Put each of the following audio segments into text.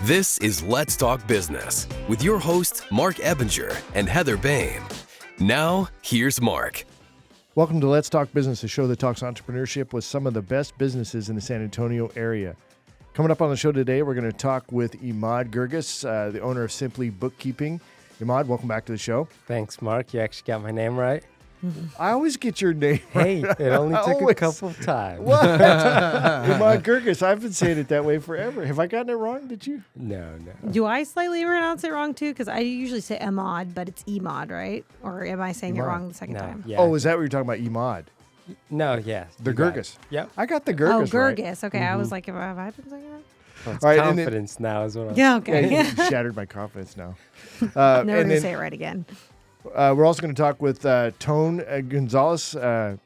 This is Let's Talk Business with your hosts, Marc Ebinger and Heather Boehme. Now, here's Marc. Welcome to Let's Talk Business, a show that talks entrepreneurship with some of the best businesses in the San Antonio area. Coming up on the show today, we're going to talk with Crükus, the owner of Steadily Bookkeeping. Imad, welcome back to the show. Thanks, Marc. You actually got my name right. I always get your name Hey, right. it only took a couple of times. What? Imad Crükus, I've been saying it that way forever. Have I gotten it wrong? Did you? No. Do I slightly pronounce it wrong too? Because I usually say Emad, but it's Emad, right? Or am I saying it wrong the second time? Yeah. Oh, is that what you're talking about, Imad? No, yes. The you got Crükus. it. Yep. I got the Crükus right. Crükus. Okay, I was like, have I been saying that? Well, it's All right, and then- confidence now is what I'm Yeah, okay. Yeah, you shattered my confidence now. Never and going to then- say it right again. We're also going to talk with Tone Gonzalez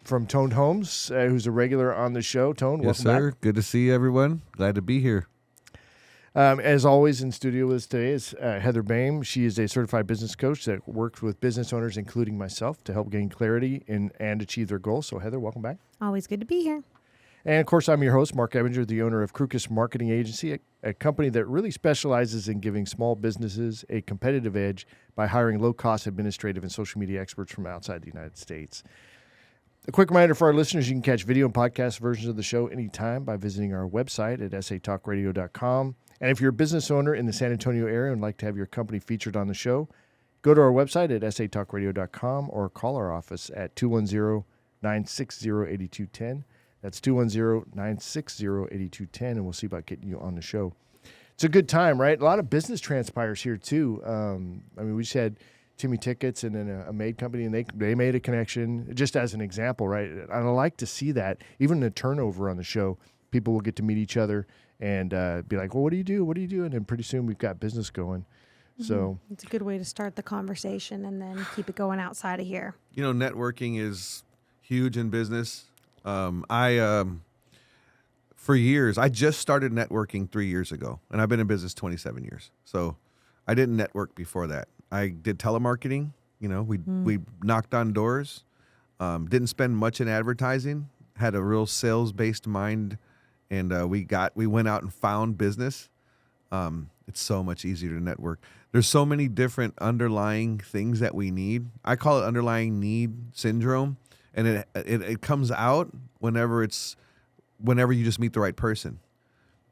from Tone Homes, who's a regular on the show. Tone, Yes, welcome sir. Good to see everyone. Glad to be here. back. As always, in studio with us today is Heather Boehme. She is a certified business coach that works with business owners, including myself, to help gain clarity and achieve their goals. So, Heather, welcome back. Always good to be here. And, of course, I'm your host, Marc Ebinger, the owner of Crükus Marketing Agency, a company that really specializes in giving small businesses a competitive edge by hiring low-cost administrative and social media experts from outside the United States. A quick reminder for our listeners, you can catch video and podcast versions of the show anytime by visiting our website at satalkradio.com. And if you're a business owner in the San Antonio area and would like to have your company featured on the show, go to our website at satalkradio.com or call our office at 210-960-8210. That's 210-960-8210, and we'll see about getting you on the show. It's a good time, right? A lot of business transpires here, too. We just had Timmy Tickets and then a maid company, and they made a connection, just as an example, right? And I like to see that. Even the turnover on the show, people will get to meet each other and be like, well, what do you do? What do you do? And then pretty soon we've got business going. Mm-hmm. So It's a good way to start the conversation and then keep it going outside of here. You know, networking is huge in business. For years, I just started networking 3 years ago, and I've been in business 27 years. So I didn't network before that. I did telemarketing. You know, we knocked on doors, didn't spend much in advertising, had a real sales-based mind, and we went out and found business. It's so much easier to network. There's so many different underlying things that we need. I call it underlying need syndrome, and it comes out whenever you just meet the right person.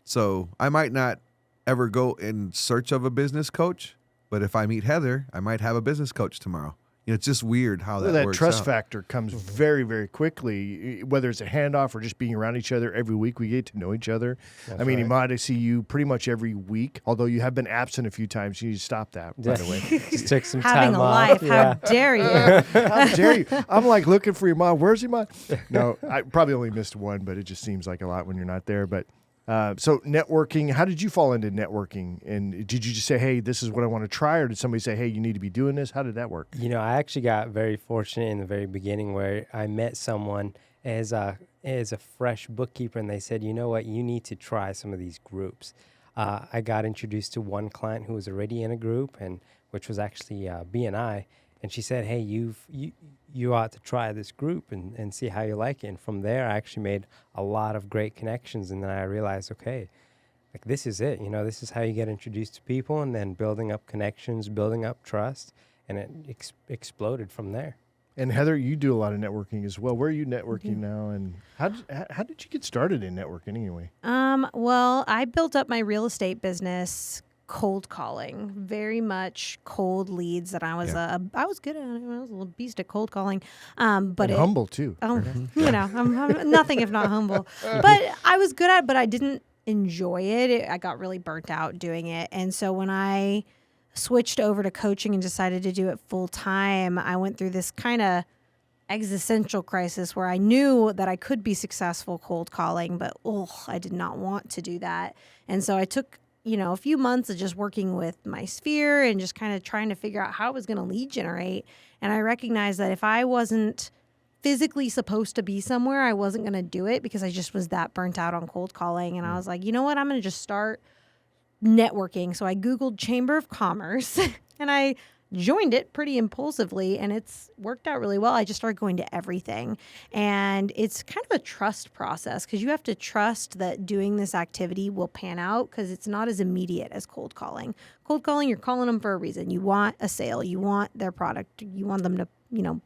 So I might not ever go in search of a business coach, but if I meet Heather, I might have a business coach tomorrow. You know, it's just weird how that works trust out. factor comes very, very quickly, whether it's a handoff or just being around each other every week. We get to know each other. That's I mean, right. Imad, I see you pretty much every week, although you have been absent a few times. You need to stop that, by the way. Just took some Having time a off. life, Yeah. how dare you? How dare you? I'm like looking for Imad. Where's Imad? No, I probably only missed one, but it just seems like a lot when you're not there. But so networking, how did you fall into networking? And did you just say, hey, this is what I want to try? Or did somebody say, hey, you need to be doing this? How did that work? You know, I actually got very fortunate in the very beginning where I met someone as a fresh bookkeeper, and they said, you know what, you need to try some of these groups. I got introduced to one client who was already in a group, and which was actually BNI, and she said, hey, you ought to try this group and see how you like it. And from there, I actually made a lot of great connections, and then I realized, okay, like this is it. You know, this is how you get introduced to people, and then building up connections, building up trust, and it exploded from there. And Heather, you do a lot of networking as well. Where are you networking now? And how did you get started in networking anyway? Well, I built up my real estate business cold calling, very much cold leads that I was I was good at. I was a little beast at cold calling, but And humble too. You know, I'm nothing if not humble. But I was good at it, but I didn't enjoy it. I got really burnt out doing it. And so when I switched over to coaching and decided to do it full time, I went through this kind of existential crisis where I knew that I could be successful cold calling, but I did not want to do that. And so I took a few months of just working with my sphere and just kind of trying to figure out how I was going to lead generate. And I recognized that if I wasn't physically supposed to be somewhere, I wasn't going to do it because I just was that burnt out on cold calling. And I was like, you know what? I'm going to just start networking. So I Googled Chamber of Commerce and I joined it pretty impulsively, and it's worked out really well. I just started going to everything. And it's kind of a trust process because you have to trust that doing this activity will pan out because it's not as immediate as cold calling. Cold calling, you're calling them for a reason. You want a sale. You want their product. You want them to,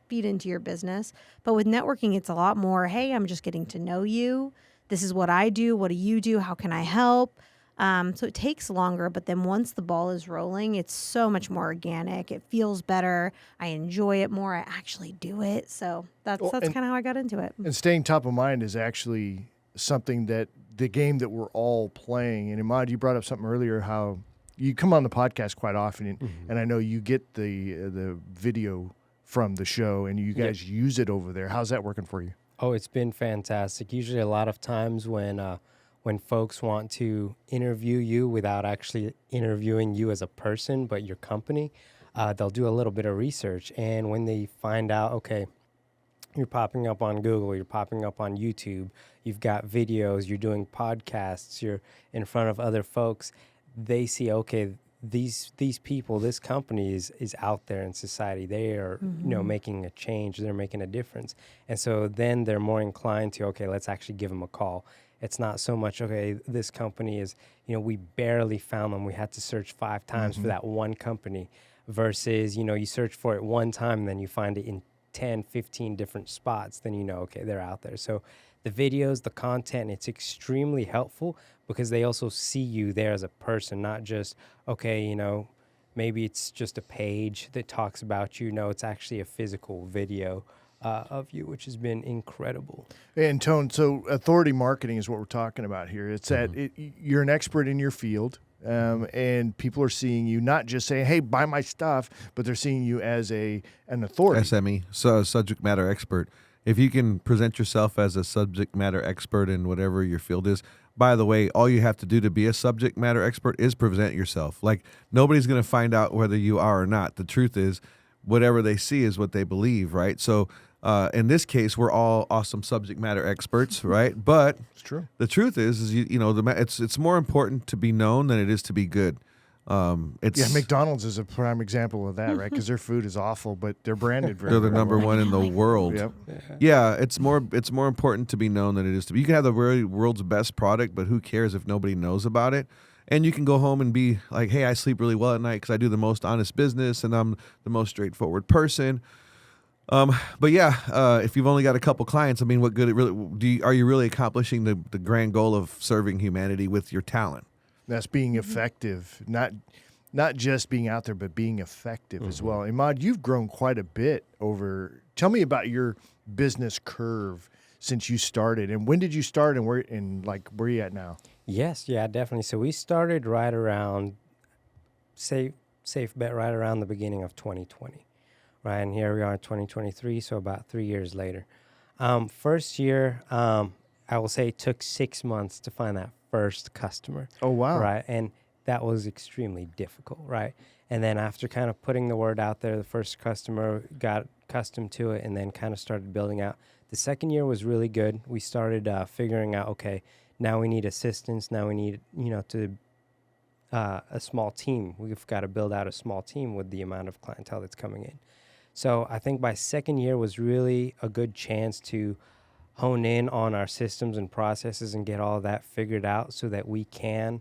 feed into your business. But with networking, it's a lot more, hey, I'm just getting to know you. This is what I do. What do you do? How can I help? So it takes longer, but then once the ball is rolling, it's so much more organic. It feels better. I enjoy it more. I actually do it. So that's kind of how I got into it. And staying top of mind is actually something that the game that we're all playing. And Imad, you brought up something earlier, how you come on the podcast quite often, and I know you get the video from the show, and you guys use it over there. How's that working for you? Oh, it's been fantastic. Usually a lot of times when folks want to interview you without actually interviewing you as a person, but your company, they'll do a little bit of research. And when they find out, okay, you're popping up on Google, you're popping up on YouTube, you've got videos, you're doing podcasts, you're in front of other folks, they see, okay, these people, this company is out there in society. They are, making a change. They're making a difference. And so then they're more inclined to, okay, let's actually give them a call. It's not so much, okay, this company is, we barely found them. We had to search 5 times for that one company versus, you search for it one time and then you find it in 10, 15 different spots. Then okay, they're out there. So the videos, the content, it's extremely helpful because they also see you there as a person, not just, okay, maybe it's just a page that talks about you. No, it's actually a physical video of you, which has been incredible. And Tone, so authority marketing is what we're talking about here. It's that you're an expert in your field, and people are seeing you not just saying, hey, buy my stuff, but they're seeing you as an authority. SME, so subject matter expert. If you can present yourself as a subject matter expert in whatever your field is, by the way, all you have to do to be a subject matter expert is present yourself. Like, nobody's going to find out whether you are or not. The truth is, whatever they see is what they believe, right? So in this case, we're all awesome subject matter experts, right? But It's true. the truth is it's more important to be known than it is to be good. McDonald's is a prime example of that, right? Because their food is awful, but they're branded very They're the very number well. one in the world. Yep. Yeah, it's more important to be known than it is to be. You can have the world's best product, but who cares if nobody knows about it? And you can go home and be like, hey, I sleep really well at night because I do the most honest business and I'm the most straightforward person. But yeah, if you've only got a couple clients, I mean, what good are you really accomplishing the grand goal of serving humanity with your talent? That's being effective, not just being out there, but being effective as well. Imad, you've grown quite a bit over. Tell me about your business curve since you started, and when did you start, and where are you at now? Yes, yeah, definitely. So we started right around, safe bet, right around the beginning of 2020, right? And here we are in 2023, so about 3 years later. First year, I will say it took 6 months to find that first customer. Oh, wow. Right, and that was extremely difficult, right? And then after kind of putting the word out there, the first customer got accustomed to it and then kind of started building out. The second year was really good. We started figuring out, okay, now we need assistance. Now we need, a small team. We've got to build out a small team with the amount of clientele that's coming in. So I think by second year was really a good chance to hone in on our systems and processes and get all of that figured out so that we can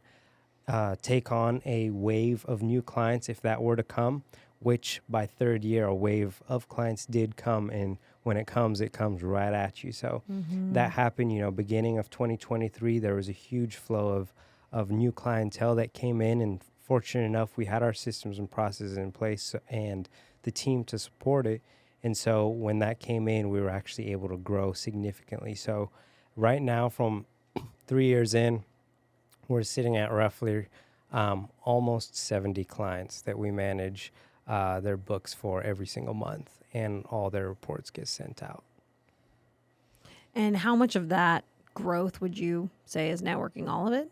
take on a wave of new clients if that were to come, which by third year, a wave of clients did come, and when it comes right at you. So that happened, beginning of 2023, there was a huge flow of new clientele that came in, and fortunate enough, we had our systems and processes in place and the team to support it. And so when that came in, we were actually able to grow significantly. So right now, from 3 years in, we're sitting at roughly almost 70 clients that we manage their books for every single month, and all their reports get sent out. And how much of that growth would you say is networking? All of it?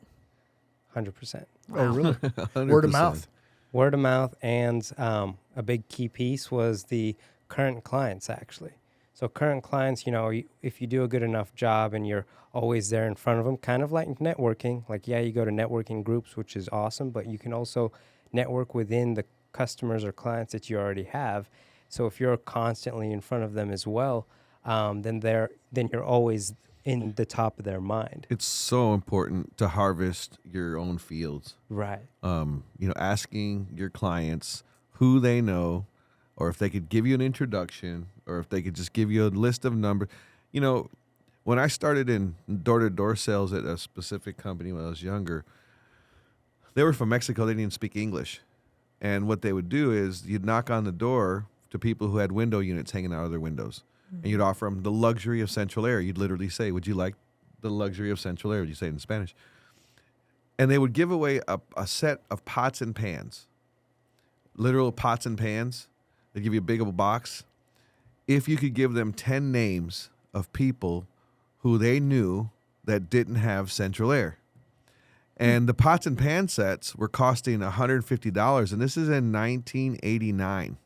100%. Oh, really? 100%. Word of mouth. Word of mouth, and a big key piece was the current clients, actually. So current clients, if you do a good enough job and you're always there in front of them, kind of like networking, like, yeah, you go to networking groups, which is awesome, but you can also network within customers or clients that you already have. So if you're constantly in front of them as well, then you're always in the top of their mind. It's so important to harvest your own fields. Right. Asking your clients who they know, or if they could give you an introduction, or if they could just give you a list of numbers. When I started in door-to-door sales at a specific company when I was younger, they were from Mexico. They didn't speak English. And what they would do is you'd knock on the door to people who had window units hanging out of their windows. And you'd offer them the luxury of central air. You'd literally say, would you like the luxury of central air? You say it in Spanish. And they would give away a set of pots and pans, literal pots and pans. They'd give you a big old box. If you could give them 10 names of people who they knew that didn't have central air. And the pots and pan sets were costing $150, and this is in 1989.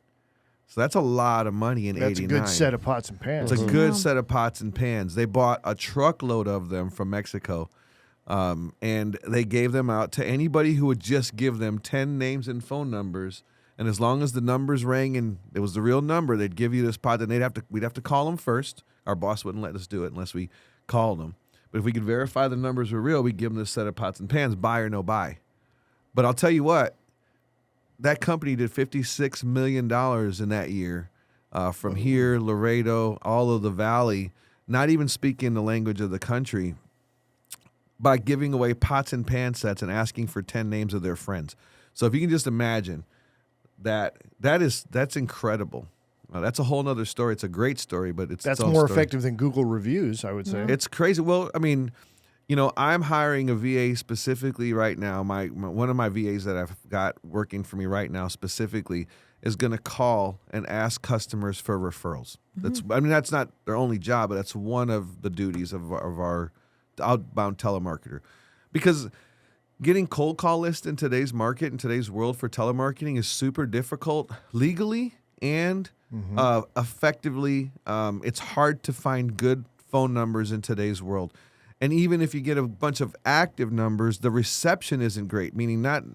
So that's a lot of money in 89. That's a good set of pots and pans. It's a good set of pots and pans. They bought a truckload of them from Mexico, and they gave them out to anybody who would just give them 10 names and phone numbers. And as long as the numbers rang and it was the real number, they'd give you this pot. And we'd have to call them first. Our boss wouldn't let us do it unless we called them. But if we could verify the numbers were real, we'd give them this set of pots and pans, buy or no buy. But I'll tell you what, that company did $56 million in that year from here, Laredo, all of the valley, not even speaking the language of the country, by giving away pots and pan sets and asking for 10 names of their friends. So if you can just imagine that's incredible. That's a whole nother story. It's a great story, but that's more effective than Google reviews, I would say. It's crazy. Well, I mean, I'm hiring a VA specifically right now. One of my VAs that I've got working for me right now specifically is going to call and ask customers for referrals. That's not their only job, but that's one of the duties of our outbound telemarketer. Because getting cold call lists in today's market, in today's world for telemarketing is super difficult legally and effectively. It's hard to find good phone numbers in today's world. And even if you get a bunch of active numbers, the reception isn't great, meaning not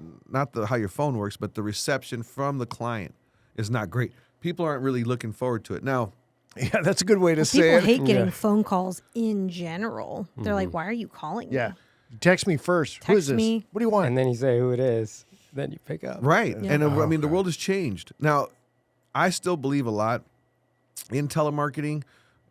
how your phone works, but the reception from the client is not great. People aren't really looking forward to it. Now, yeah, that's a good way to say it. People hate getting phone calls in general. They're like, why are you calling me? Yeah. Text me first. Who is Text this? me. What do you want? And then you say who it is. Then you pick up. right. Yeah. And the world has changed. Now, I still believe a lot in telemarketing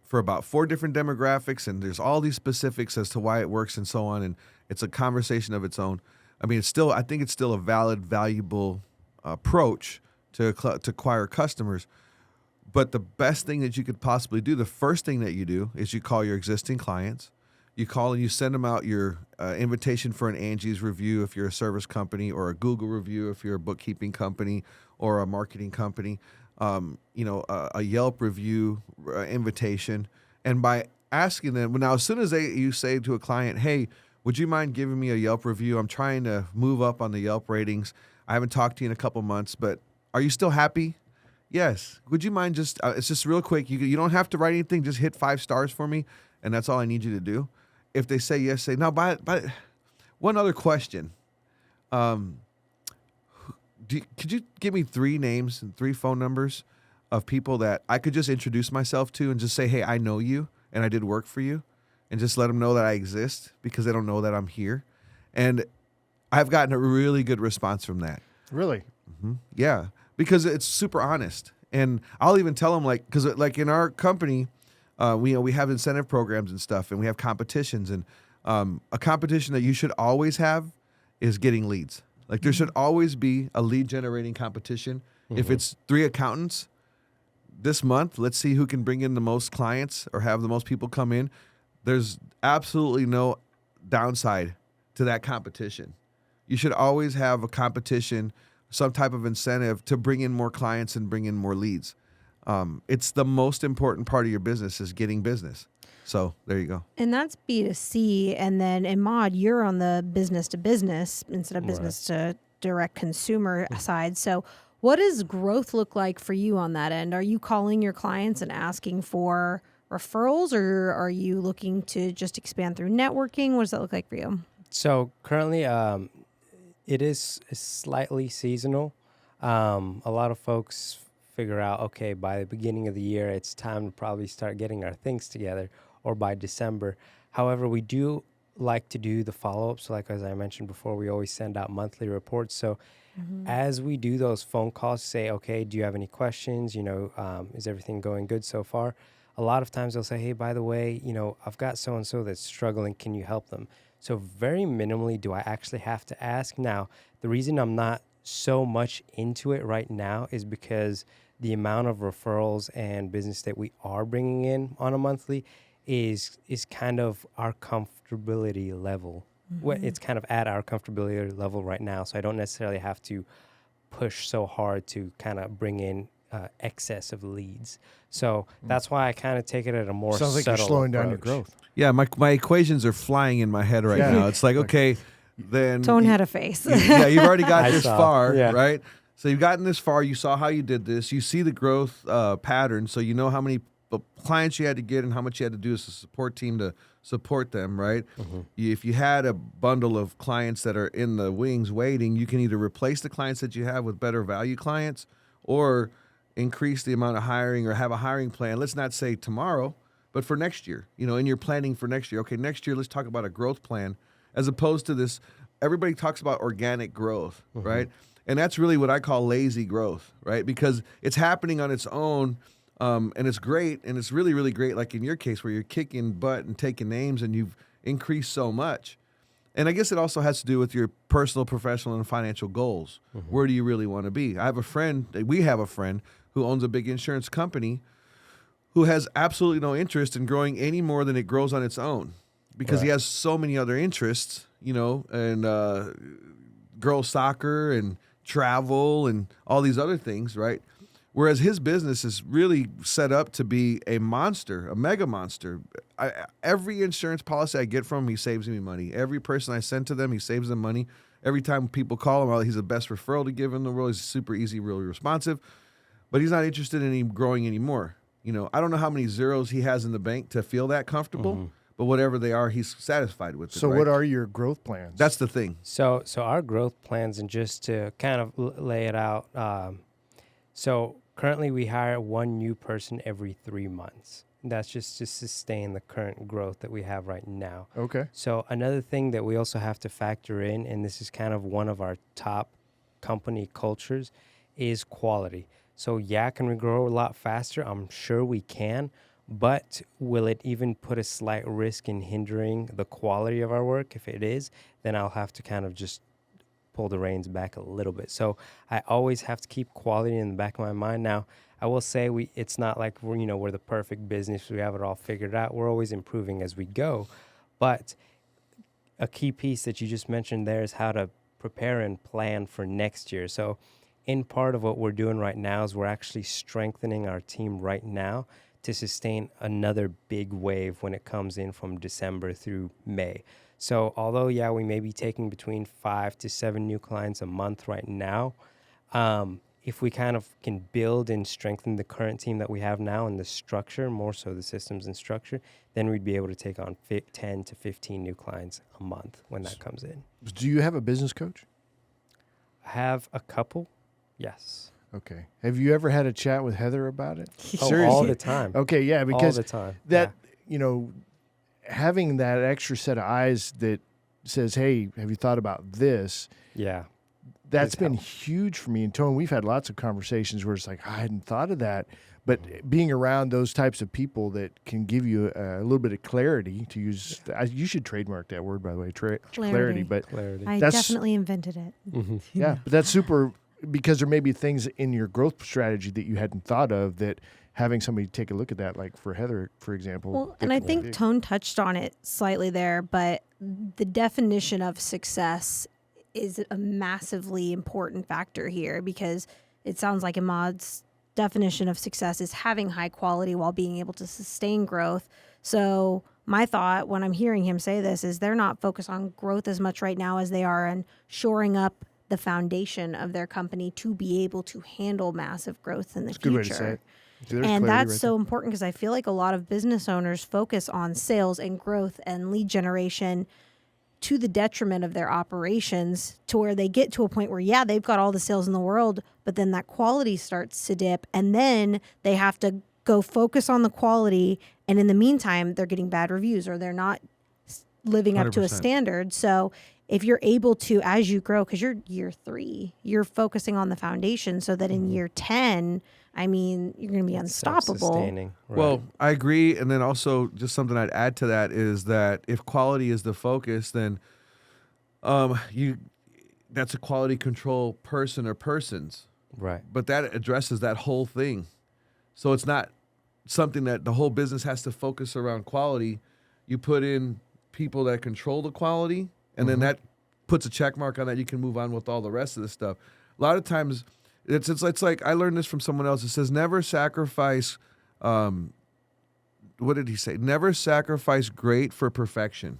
for about 4 different demographics, and there's all these specifics as to why it works and so on, and it's a conversation of its own. I mean, I think it's still a valid, valuable approach to acquire customers. But the best thing that you could possibly do, the first thing that you do is you call your existing clients. You call and you send them out your invitation for an Angie's review if you're a service company, or a Google review if you're a bookkeeping company or a marketing company. A Yelp review invitation. And by asking them, now as soon as you say to a client, hey, would you mind giving me a Yelp review? I'm trying to move up on the Yelp ratings. I haven't talked to you in a couple months, but are you still happy? Yes. Would you mind it's just real quick. You don't have to write anything. Just hit 5 stars for me. And that's all I need you to do. If they say yes, say no. But one other question. Could you give me 3 names and 3 phone numbers of people that I could just introduce myself to and just say, hey, I know you and I did work for you, and just let them know that I exist because they don't know that I'm here. And I've gotten a really good response from that. Really? Yeah, because it's super honest. And I'll even tell them, because in our company, we have incentive programs and stuff, and we have competitions. And a competition that you should always have is getting leads. There should always be a lead generating competition. If it's 3 accountants this month, let's see who can bring in the most clients or have the most people come in. There's absolutely no downside to that competition. You should always have a competition, some type of incentive to bring in more clients and bring in more leads. It's the most important part of your business is getting business. So there you go. And that's B2C. And then in Mod, you're on the business to business instead of business to direct consumer side. So what does growth look like for you on that end? Are you calling your clients and asking for referrals, or are you looking to just expand through networking? What does that look like for you? So currently, it is slightly seasonal. A lot of folks figure out, okay, by the beginning of the year, it's time to probably start getting our things together, or by December. However, we do like to do the follow-ups. So like as I mentioned before, we always send out monthly reports. So as we do those phone calls, say, okay, do you have any questions? Is everything going good so far? A lot of times they'll say, hey, by the way, I've got so-and-so that's struggling. Can you help them? So very minimally do I actually have to ask. Now, the reason I'm not so much into it right now is because the amount of referrals and business that we are bringing in on a monthly is kind of our comfortability level. It's kind of at our comfortability level right now. So I don't necessarily have to push so hard to kind of bring in excess of leads. So that's why I kind of take it at a more Sounds like subtle you're slowing down your approach. growth. Yeah, my equations are flying in my head right now. It's like, okay, then Tone had a face. you've already got I this saw. far, Yeah. right? So you've gotten this far. You saw how you did this. You see the growth pattern, so you know how many clients you had to get and how much you had to do as a support team to support them, right? If you had a bundle of clients that are in the wings waiting, you can either replace the clients that you have with better value clients, or increase the amount of hiring, or have a hiring plan. Let's not say tomorrow, but for next year, in your planning for next year. Okay, next year, let's talk about a growth plan, as opposed to this. Everybody talks about organic growth, right? And that's really what I call lazy growth, right? Because it's happening on its own, and it's great, and it's really, really great, like in your case where you're kicking butt and taking names and you've increased so much. And I guess it also has to do with your personal, professional, and financial goals. Where do you really want to be? We have a friend who owns a big insurance company who has absolutely no interest in growing any more than it grows on its own, because he has so many other interests, and girls soccer and travel and all these other things, right? Whereas his business is really set up to be a monster, a mega monster. Every insurance policy I get from him, he saves me money. Every person I send to them, he saves them money. Every time people call him, he's the best referral to give in the world. He's super easy, really responsive. But he's not interested in growing anymore. I don't know how many zeros he has in the bank to feel that comfortable, but whatever they are, he's satisfied with it. So right? what are your growth plans? That's the thing. So our growth plans, and just to kind of lay it out, so currently we hire one new person every 3 months. That's just to sustain the current growth that we have right now. Okay. So another thing that we also have to factor in, and this is kind of one of our top company cultures, is quality. So can we grow a lot faster? I'm sure we can, but will it even put a slight risk in hindering the quality of our work? If it is, then I'll have to kind of just pull the reins back a little bit. So I always have to keep quality in the back of my mind. Now, I will say it's not like we're the perfect business. We have it all figured out. We're always improving as we go. But a key piece that you just mentioned there is how to prepare and plan for next year. So in part of what we're doing right now is we're actually strengthening our team right now to sustain another big wave when it comes in from December through May. So although, we may be taking between 5 to 7 new clients a month right now, if we kind of can build and strengthen the current team that we have now and the structure, more so the systems and structure, then we'd be able to take on 10 to 15 new clients a month when that comes in. Do you have a business coach? I have a couple, yes. Okay. Have you ever had a chat with Heather about it? All the time. Okay, yeah, because all the time. that, having that extra set of eyes that says, hey, have you thought about this? Yeah. That's been huge for me. And Tone, we've had lots of conversations where it's like, I hadn't thought of that. But being around those types of people that can give you a little bit of clarity, to use, you should trademark that word, by the way, clarity. But Clarity. I definitely invented it. yeah, but that's super, because there may be things in your growth strategy that you hadn't thought of, that having somebody take a look at that, like for Heather, for example. Well, and I think Tone touched on it slightly there, but the definition of success is a massively important factor here, because it sounds like Ahmad's definition of success is having high quality while being able to sustain growth. So my thought when I'm hearing him say this is they're not focused on growth as much right now as they are on shoring up the foundation of their company to be able to handle massive growth in the future. Good way to say it. And that's so important, because I feel like a lot of business owners focus on sales and growth and lead generation to the detriment of their operations, to where they get to a point where, yeah, they've got all the sales in the world, but then that quality starts to dip, and then they have to go focus on the quality, and in the meantime, they're getting bad reviews or they're not living up to a 100%. standard. So if you're able to, as you grow, because you're year 3, you're focusing on the foundation so that in year 10, I mean, you're going to be unstoppable. Self-sustaining, right. Well, I agree. And then also just something I'd add to that is that if quality is the focus, then that's a quality control person or persons. right. But that addresses that whole thing. So it's not something that the whole business has to focus around quality. You put in people that control the quality, and then that puts a check mark on that. You can move on with all the rest of the stuff. A lot of times, it's like I learned this from someone else. It says never sacrifice. What did he say? Never sacrifice great for perfection.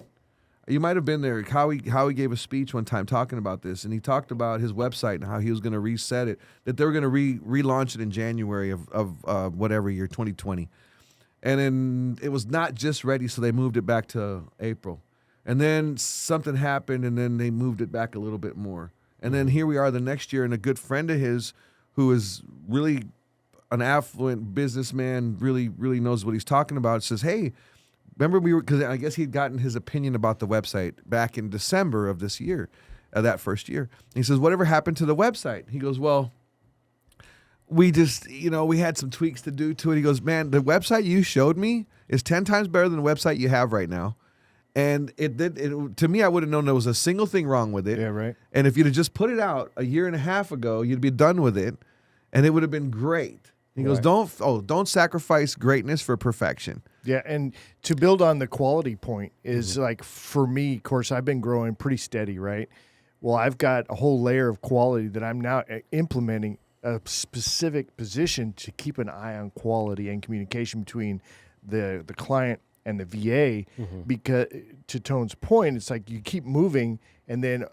You might have been there. Howie gave a speech one time talking about this, and he talked about his website and how he was going to reset it, that they were going to relaunch it in January of whatever year, 2020. And then it was not just ready, so they moved it back to April. And then something happened, and then they moved it back a little bit more. And then here we are the next year, and a good friend of his who is really an affluent businessman, really, really knows what he's talking about, says, hey, remember because I guess he'd gotten his opinion about the website back in December of this year, that first year. And he says, whatever happened to the website? He goes, well, we just, we had some tweaks to do to it. He goes, man, the website you showed me is 10 times better than the website you have right now. And to me, I would have known there was a single thing wrong with it. Yeah, right. And if you'd have just put it out a year and a half ago, you'd be done with it, and it would have been great. He goes, don't sacrifice greatness for perfection. Yeah, and to build on the quality point is like, for me, of course, I've been growing pretty steady, right? Well, I've got a whole layer of quality that I'm now implementing a specific position to keep an eye on quality and communication between the client and the VA, because to Tone's point, it's like you keep moving, and then,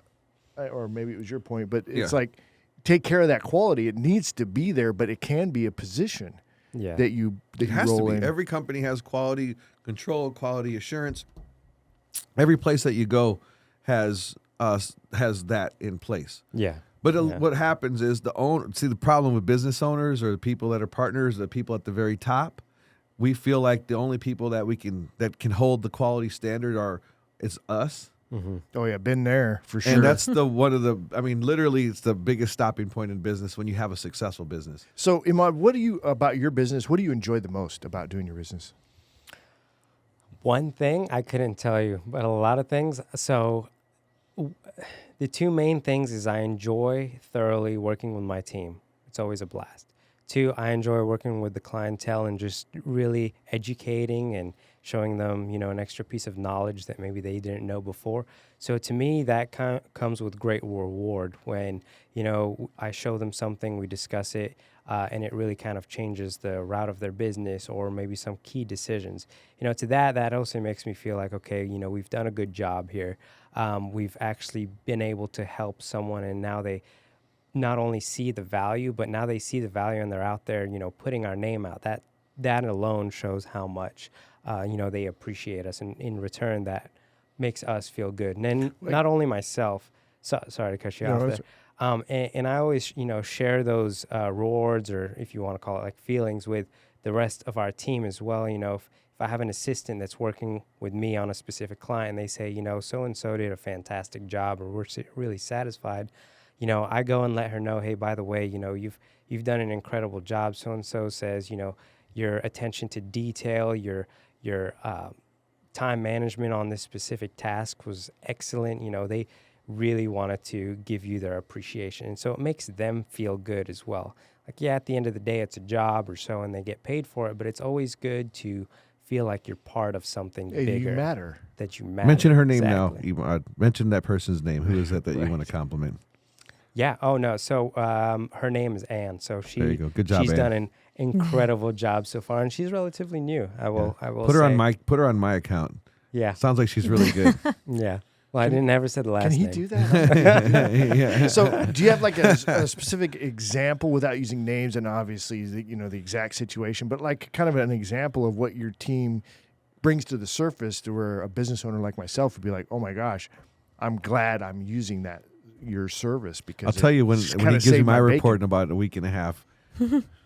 or maybe it was your point, but it's like, take care of that quality. It needs to be there, but it can be a position that you roll in. Every company has quality control, quality assurance. Every place that you go has that in place. Yeah. But what happens is the problem with business owners or the people that are partners, the people at the very top, we feel like the only people that can hold the quality standard is us. Mm-hmm. Oh yeah, been there for sure. And that's literally it's the biggest stopping point in business when you have a successful business. So, Imad, about your business, what do you enjoy the most about doing your business? One thing I couldn't tell you, but a lot of things. So the two main things is I enjoy thoroughly working with my team. It's always a blast. 2, I enjoy working with the clientele and just really educating and showing them, an extra piece of knowledge that maybe they didn't know before. So to me, that comes with great reward when, I show them something, we discuss it, and it really kind of changes the route of their business or maybe some key decisions. To that also makes me feel like, okay, we've done a good job here. We've actually been able to help someone, and now they not only see the value, but now they see the value and they're out there, putting our name out. That alone shows how much, they appreciate us. And in return, that makes us feel good. And then not only myself, sorry to cut you off there. And I always, share those rewards, or if you want to call it like feelings, with the rest of our team as well. If I have an assistant that's working with me on a specific client and they say, so-and-so did a fantastic job, or we're really satisfied, I go and let her know, hey, by the way, you've done an incredible job. So-and-so says, your attention to detail, your time management on this specific task was excellent. They really wanted to give you their appreciation. And so it makes them feel good as well. Like, at the end of the day, it's a job or so, and they get paid for it, but it's always good to feel like you're part of something bigger. You matter. That you matter. Mention her name exactly. now. Mention that person's name. Who is that you want to compliment? Yeah. Oh, no. So her name is Anne. So there you go. Good job, she's Anne. done an incredible job so far, and she's relatively new. I will put her say. Put her on my account. Yeah. Sounds like she's really good. Yeah. Well, I didn't ever say the last name. Can he do that? Yeah. So, do you have like a specific example without using names and obviously the exact situation, but like kind of an example of what your team brings to the surface, to where a business owner like myself would be like, oh my gosh, I'm glad I'm using your service because I'll tell you when he gives me my report in about a week and a half.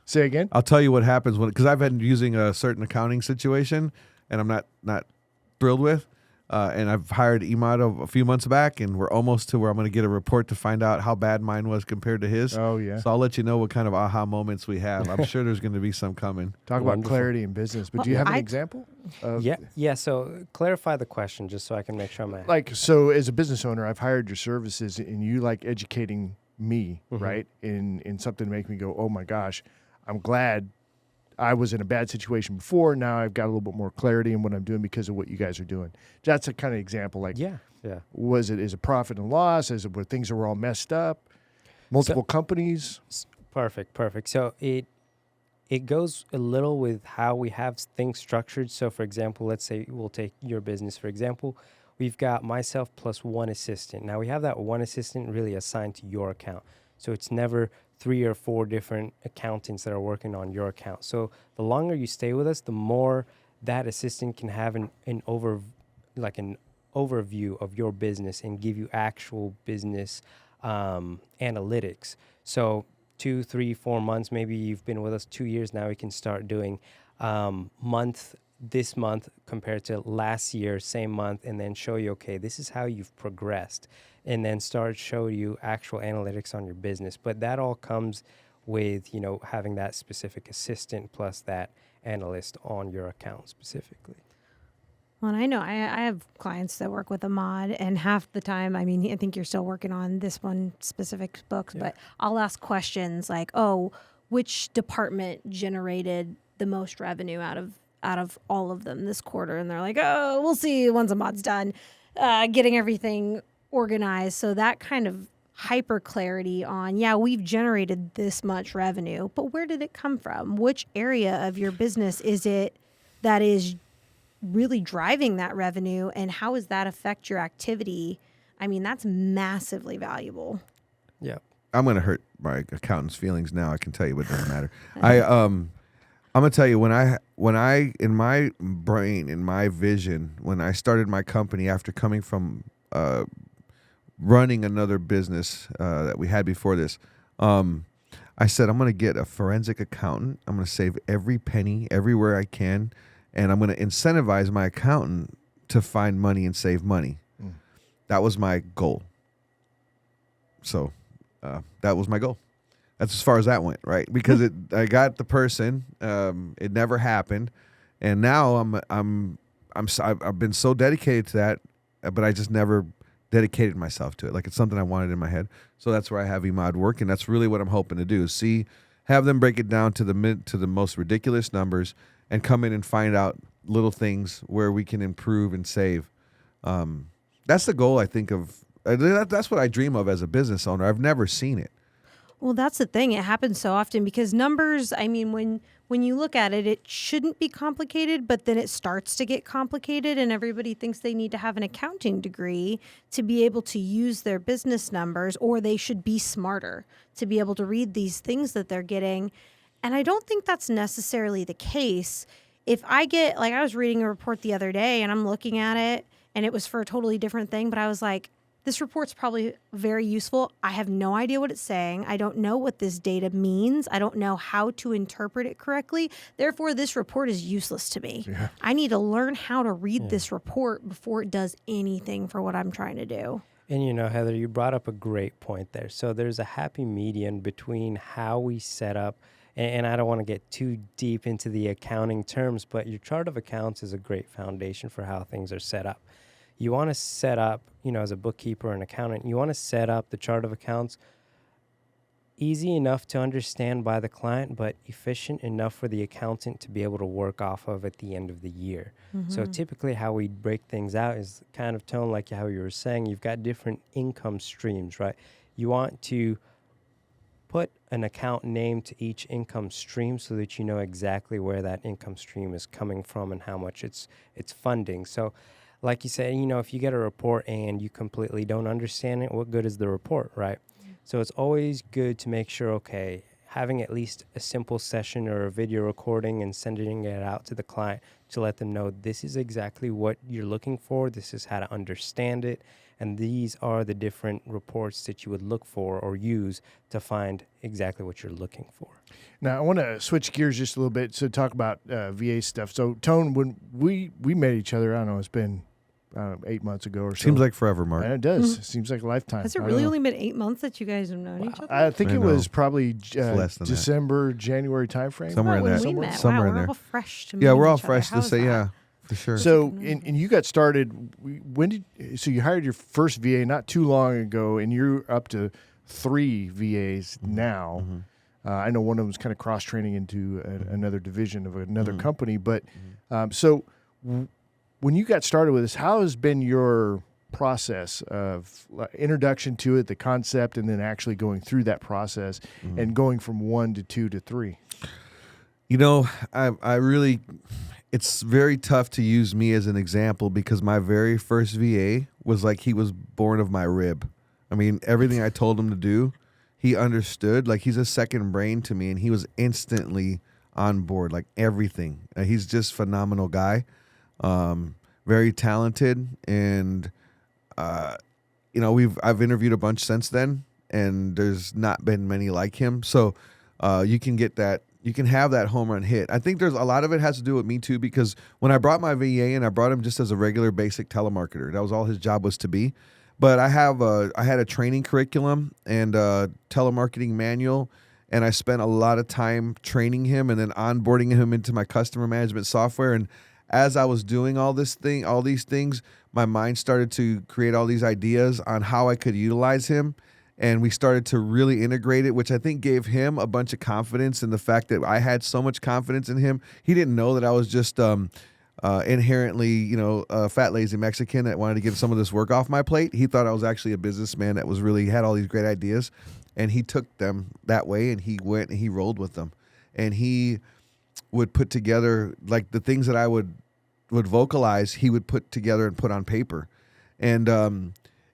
Say again? I'll tell you what happens because I've been using a certain accounting situation and I'm not thrilled with. And I've hired Emad a few months back, and we're almost to where I'm going to get a report to find out how bad mine was compared to his. Oh, yeah. So I'll let you know what kind of aha moments we have. I'm sure there's going to be some coming. Talk about clarity in business. But do you have an example? Yeah. So clarify the question just so I can make sure I'm so as a business owner, I've hired your services, and you like educating me, right, in something to make me go, oh my gosh, I'm glad I was in a bad situation before. Now I've got a little bit more clarity in what I'm doing because of what you guys are doing. That's a kind of example. Like, is it profit and loss? Is it where things are all messed up? Multiple companies? Perfect. So it goes a little with how we have things structured. So for example, let's say we'll take your business, for example. We've got myself plus one assistant. Now we have that one assistant really assigned to your account. So it's never 3 or 4 different accountants that are working on your account. So the longer you stay with us, the more that assistant can have an overview of your business and give you actual business analytics. So 2, 3, 4 months, maybe you've been with us 2 years now, we can start doing this month compared to last year, same month, and then show you, okay, this is how you've progressed, and then start show you actual analytics on your business. But that all comes with, having that specific assistant plus that analyst on your account specifically. Well, I know I have clients that work with Ahmad, and half the time, I think you're still working on this one specific book, but I'll ask questions like, oh, which department generated the most revenue out of all of them this quarter? And they're like, oh, we'll see once Ahmad's done getting everything organized. So that kind of hyper clarity on, we've generated this much revenue, but where did it come from? Which area of your business is it that is really driving that revenue, and how does that affect your activity? That's massively valuable. Yeah. I'm going to hurt my accountant's feelings now. I can tell you, but it doesn't matter. I'm going to tell you, when I, in my brain, in my vision, when I started my company after coming from running another business that we had before this, I said, I'm going to get a forensic accountant. I'm going to save every penny everywhere I can, and I'm going to incentivize my accountant to find money and save money. That was my goal. So that was my goal. That's as far as that went, right? Because I got the person. It never happened, and now I've been so dedicated to that, but I just never dedicated myself to it. Like, it's something I wanted in my head. So that's where I have Emad work, and that's really what I'm hoping to do. Have them break it down to the most ridiculous numbers, and come in and find out little things where we can improve and save. That's the goal, I think, of. That's what I dream of as a business owner. I've never seen it. Well, that's the thing. It happens so often because numbers, when you look at it, it shouldn't be complicated, but then it starts to get complicated, and everybody thinks they need to have an accounting degree to be able to use their business numbers, or they should be smarter to be able to read these things that they're getting. And I don't think that's necessarily the case. If I was reading a report the other day and I'm looking at it and it was for a totally different thing, but I was like, this report's probably very useful. I have no idea what it's saying. I don't know what this data means. I don't know how to interpret it correctly. Therefore, this report is useless to me. Yeah. I need to learn how to read this report before it does anything for what I'm trying to do. And Heather, you brought up a great point there. So there's a happy median between how we set up, and I don't want to get too deep into the accounting terms, but your chart of accounts is a great foundation for how things are set up. You want to set up, as a bookkeeper or an accountant, you want to set up the chart of accounts easy enough to understand by the client, but efficient enough for the accountant to be able to work off of at the end of the year. Mm-hmm. So typically how we break things out is kind of tone like how you were saying. You've got different income streams, right? You want to put an account name to each income stream so that you know exactly where that income stream is coming from and how much it's funding. So like you said, if you get a report and you completely don't understand it, what good is the report, right? Mm-hmm. So it's always good to make sure, okay, having at least a simple session or a video recording and sending it out to the client to let them know this is exactly what you're looking for, this is how to understand it, And these are the different reports that you would look for or use to find exactly what you're looking for. Now, I want to switch gears just a little bit to talk about VA stuff. So, Tone, when we met each other, I don't know, it's been 8 months ago or so. Seems like forever, Mark. And it does. It seems like a lifetime. Has it really only been 8 months that you guys have known each other? I think I it know. was probably less than that. December, January timeframe. Somewhere in when that. we met. Somewhere wow, in we're there. all fresh to Yeah, we're meeting all each other. fresh How to is say, that? yeah, for sure. So, and you got started. So you hired your first VA not too long ago, and you're up to 3 VAs now. I know one of them is kind of cross training into another division of another company. But so when you got started with this, how has been your process of introduction to it, the concept, and then actually going through that process and going from 1 to 2 to 3? You know, I really, it's very tough to use me as an example because my very first VA was like he was born of my rib. I mean, everything I told him to do, he understood. Like, he's a second brain to me, and he was instantly on board, like everything. He's just a phenomenal guy, very talented, and you know, I've interviewed a bunch since then, and there's not been many like him. So you can get that. You can have that home run hit. I think there's a lot of it has to do with me too, because when I brought my VA in, I brought him just as a regular basic telemarketer. That was all his job was to be. But I had a training curriculum and a telemarketing manual, and I spent a lot of time training him and then onboarding him into my customer management software. And as I was doing all these things, my mind started to create all these ideas on how I could utilize him. And we started to really integrate it, which I think gave him a bunch of confidence in the fact that I had so much confidence in him. He didn't know that I was just inherently, you know, a fat, lazy Mexican that wanted to get some of this work off my plate. He thought I was actually a businessman that was really had all these great ideas. And he took them that way, and he went and he rolled with them. And he would put together, like, the things that I would vocalize, he would put together and put on paper. And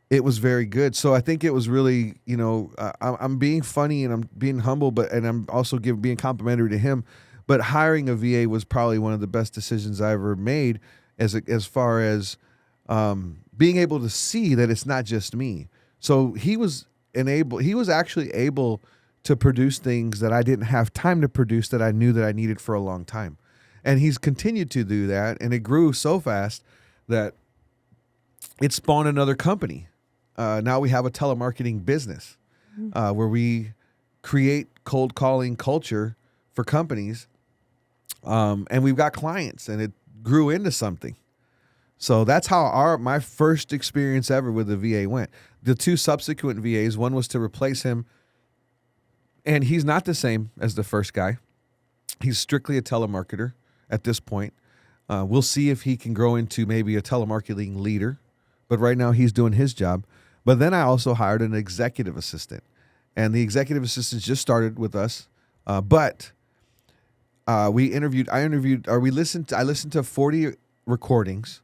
it was very good. So I think it was really, you know, I'm being funny and I'm being humble, and I'm also being complimentary to him. But hiring a VA was probably one of the best decisions I ever made, as far as being able to see that it's not just me. So he was actually able to produce things that I didn't have time to produce that I knew that I needed for a long time. And he's continued to do that, and it grew so fast that it spawned another company. Now we have a telemarketing business where we create cold calling culture for companies, and we've got clients, and it grew into something. So that's how my first experience ever with the VA went. The 2 subsequent VAs, one was to replace him, and he's not the same as the first guy. He's strictly a telemarketer at this point. We'll see if he can grow into maybe a telemarketing leader, but right now he's doing his job. But then I also hired an executive assistant, and the executive assistant just started with us. I listened to 40 recordings,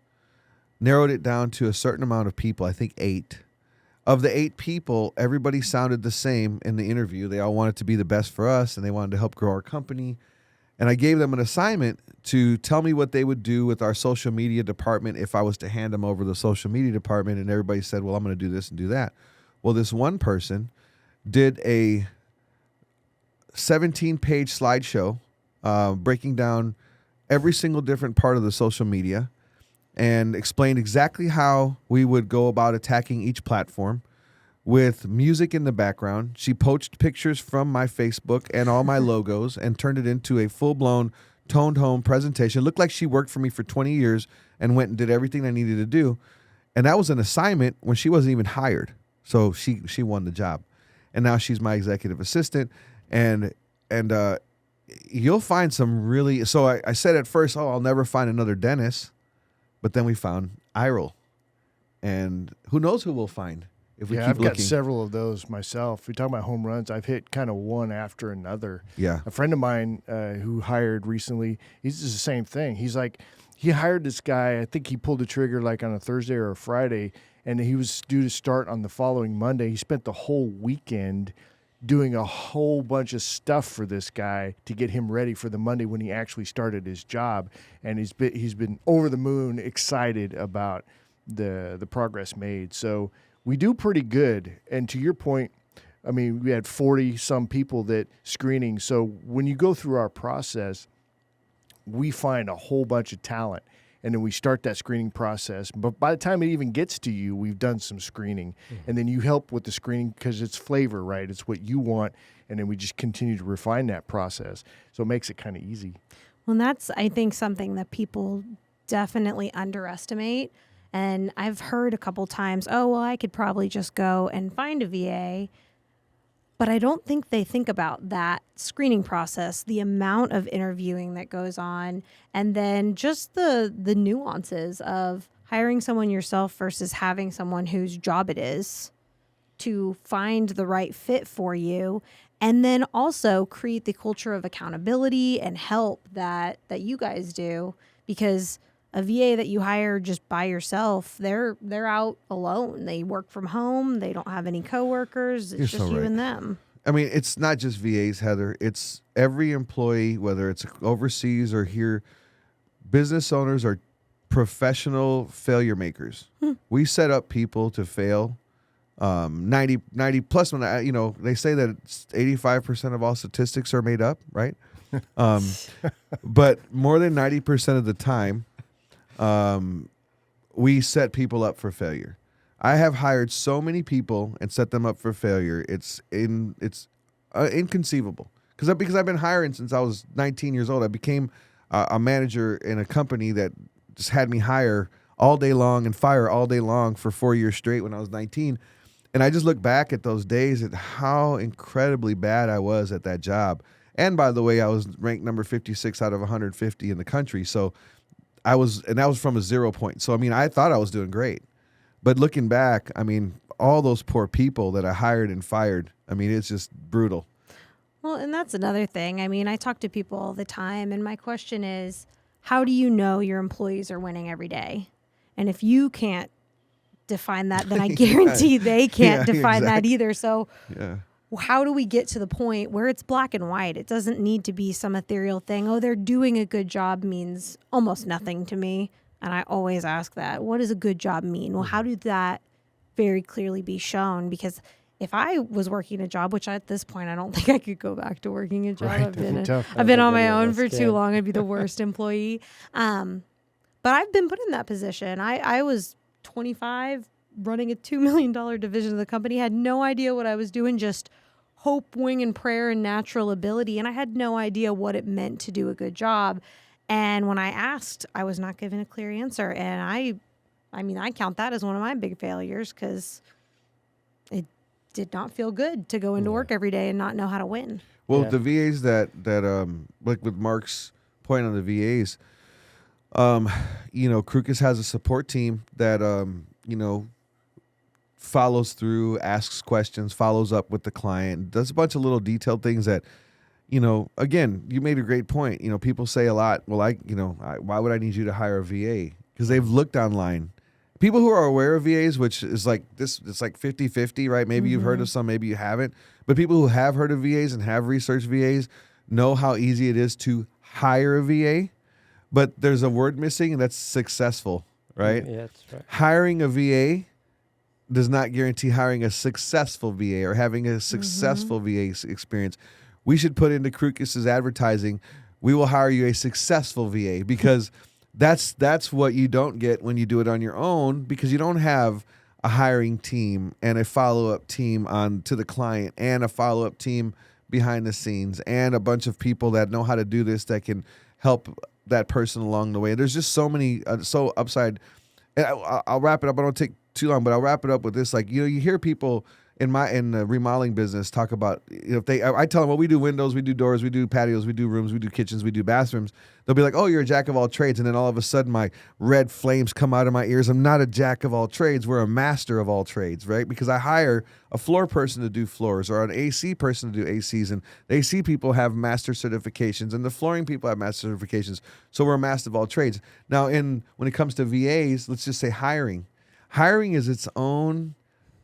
narrowed it down to a certain amount of people, I think 8. Of the 8 people, everybody sounded the same in the interview. They all wanted to be the best for us, and they wanted to help grow our company. And I gave them an assignment to tell me what they would do with our social media department if I was to hand them over the social media department. And everybody said, well, I'm going to do this and do that. Well, this one person did a 17-page slideshow breaking down every single different part of the social media and explained exactly how we would go about attacking each platform with music in the background. She poached pictures from my Facebook and all my logos and turned it into a full-blown, toned-home presentation. It looked like she worked for me for 20 years and went and did everything I needed to do. And that was an assignment when she wasn't even hired. So she won the job. And now she's my executive assistant. And you'll find some really... So I said at first, I'll never find another Dennis. But then we found Irel. And who knows who we'll find if we keep I've looking. got several of those myself. We talk about home runs. I've hit kind of one after another. Yeah. A friend of mine who hired recently, he's just the same thing. He's like, he hired this guy. I think he pulled the trigger like on a Thursday or a Friday, and he was due to start on the following Monday. He spent the whole weekend doing a whole bunch of stuff for this guy to get him ready for the Monday when he actually started his job. And he's been over the moon excited about the progress made. So we do pretty good. And to your point, I mean, we had 40 some people that screening. So when you go through our process, we find a whole bunch of talent, and then we start that screening process. But by the time it even gets to you, we've done some screening, and then you help with the screening because it's flavor, right? It's what you want, and then we just continue to refine that process. So it makes it kind of easy. Well, that's, I think, something that people definitely underestimate. And I've heard a couple times, oh, well, I could probably just go and find a VA. But I don't think they think about that screening process, the amount of interviewing that goes on, and then just the nuances of hiring someone yourself versus having someone whose job it is to find the right fit for you, and then also create the culture of accountability and help that you guys do. Because a VA that you hire just by yourself, they're out alone. They work from home. They don't have any coworkers. It's You're just so you right. and them. I mean, it's not just VAs, Heather. It's every employee, whether it's overseas or here. Business owners are professional failure makers. We set up people to fail. 90 plus, when they say that it's 85% of all statistics are made up, right? But more than 90% of the time, we set people up for failure. I have hired so many people and set them up for failure. It's inconceivable because I've been hiring since I was 19 years old. I became a manager in a company that just had me hire all day long and fire all day long for 4 years straight when I was 19. And I just look back at those days at how incredibly bad I was at that job. And by the way, I was ranked number 56 out of 150 in the country. So that was from a 0 point. So, I mean, I thought I was doing great. But looking back, I mean, all those poor people that I hired and fired, I mean, it's just brutal. Well, and that's another thing. I mean, I talk to people all the time, and my question is, how do you know your employees are winning every day? And if you can't define that, then I guarantee they can't define that either. So how do we get to the point where it's black and white? It doesn't need to be some ethereal thing. Oh, they're doing a good job means almost nothing to me. And I always ask that, what does a good job mean? Well, how did that very clearly be shown? Because if I was working a job, which at this point I don't think I could go back to working a job. Right. I've been on my own for too long. I'd be the worst employee. But I've been put in that position. I was 25, running a $2 million division of the company, had no idea what I was doing, just hope, wing, and prayer and natural ability. And I had no idea what it meant to do a good job. And when I asked, I was not given a clear answer. And I mean, I count that as one of my big failures because it did not feel good to go into work every day and not know how to win. Well, the VAs that like with Marc's point on the VAs, Crükus has a support team that, follows through, asks questions, follows up with the client, does a bunch of little detailed things that, again, you made a great point. People say a lot, well, why would I need you to hire a VA? Because they've looked online. People who are aware of VAs, which is like this, it's like 50-50, right? Maybe you've heard of some, maybe you haven't. But people who have heard of VAs and have researched VAs know how easy it is to hire a VA. But there's a word missing, and that's successful, right? Yeah, that's right. Hiring a VA does not guarantee hiring a successful VA or having a successful VA experience. We should put into Crükus's advertising, we will hire you a successful VA, because that's what you don't get when you do it on your own, because you don't have a hiring team and a follow-up team on to the client and a follow-up team behind the scenes and a bunch of people that know how to do this that can help that person along the way. There's just so many, so upside. And I'll wrap it up. I don't take too long, but I'll wrap it up with this. Like, you hear people in the remodeling business talk about, if I tell them, well, we do windows, we do doors, we do patios, we do rooms, we do kitchens, we do bathrooms. They'll be like, oh, you're a jack of all trades. And then all of a sudden my red flames come out of my ears. I'm not a jack of all trades. We're a master of all trades, right? Because I hire a floor person to do floors or an AC person to do ACs. And the AC people have master certifications and the flooring people have master certifications. So we're a master of all trades. Now, when it comes to VAs, let's just say hiring. Hiring is its own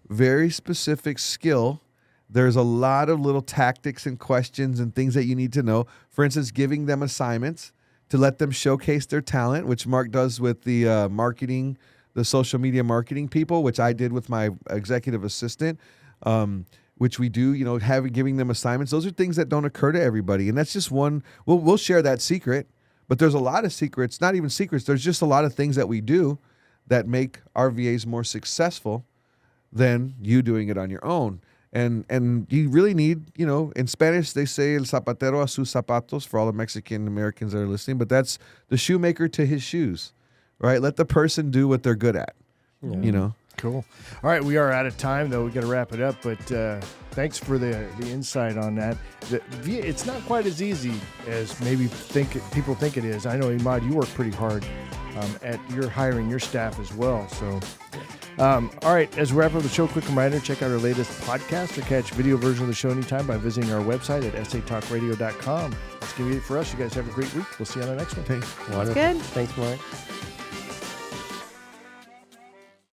very specific skill. There's a lot of little tactics and questions and things that you need to know. For instance, giving them assignments to let them showcase their talent, which Marc does with the marketing the social media marketing people, which I did with my executive assistant, which we do, giving them assignments. Those are things that don't occur to everybody. And that's just one, we'll share that secret, but there's a lot of secrets, not even secrets. There's just a lot of things that we do that make our VAs more successful than you doing it on your own. And you really need, in Spanish, they say el zapatero a sus zapatos for all the Mexican Americans that are listening, but that's the shoemaker to his shoes, right? Let the person do what they're good at, Cool. All right, we are out of time, though. We got to wrap it up, but thanks for the insight on that. It's not quite as easy as maybe people think it is. I know, Imad, you work pretty hard at your hiring your staff as well. So, all right, as we wrap up the show, quick reminder, check out our latest podcast or catch video version of the show anytime by visiting our website at satalkradio.com. That's going to be it for us. You guys have a great week. We'll see you on the next one. Wonderful. Good. Thanks, Mark.